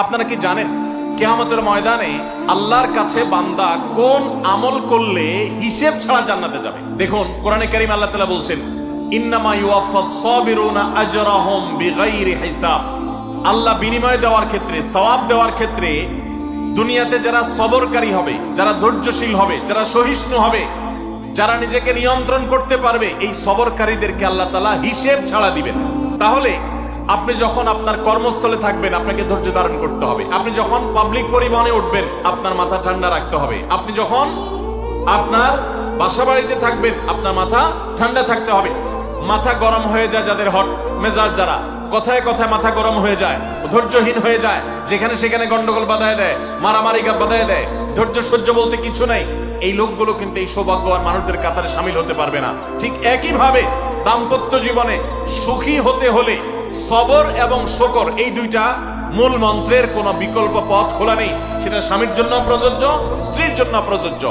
আপনারা কি জানেন কিয়ামতের ময়দানে আল্লাহর কাছে বান্দা কোন আমল করলে হিসেব ছাড়া জান্নাতে যাবে? দেখুন কোরআনে কারীম আল্লাহ তাআলা বলছেন, ইন্নামা ইউওয়াফাস সাবিরুনা আজরাহুম বিগাইরি হিসাব। আল্লাহ বিনিময় দেওয়ার ক্ষেত্রে, সওয়াব দেওয়ার ক্ষেত্রে দুনিয়াতে যারা সবরকারী হবে, যারা ধৈর্যশীল হবে, যারা সহিষ্ণু হবে, যারা নিজেকে নিয়ন্ত্রণ করতে পারবে, এই সবরকারীদেরকে আল্লাহ তাআলা হিসেব ছাড়া দিবেন। তাহলে আপনি যখন আপনার কর্মস্থলে থাকবেন আপনাকে ধৈর্য ধারণ করতে হবে। আপনি যখন পাবলিক পরিবহনে উঠবেন আপনার মাথা ঠান্ডা রাখতে হবে। আপনি যখন আপনার বাসা বাড়িতে থাকবেন আপনার মাথা ঠান্ডা থাকতে হবে। মাথা গরম হয়ে যায় যাদের, হট মেজাজ যারা, কথায় কথায় মাথা গরম হয়ে যায়, ধৈর্যহীন হয়ে যায়, যেখানে সেখানে গন্ডগোল বাঁধায় দেয়, মারামারি বাঁধায় দেয়, ধৈর্য সহ্য বলতে কিছু নাই, এই লোকগুলো কিন্তু এই সৌভাগ্যবান মানুষদের কাতারে শামিল হতে পারবে না। ঠিক একই ভাবে দাম্পত্য জীবনে সুখী হতে হলে সবর এবং শুকর, এই দুইটা মূল মন্ত্রের কোনো বিকল্প পথ খোলা নেই। সেটা স্বামীর জন্য প্রযোজ্য, স্ত্রীর জন্য প্রযোজ্য।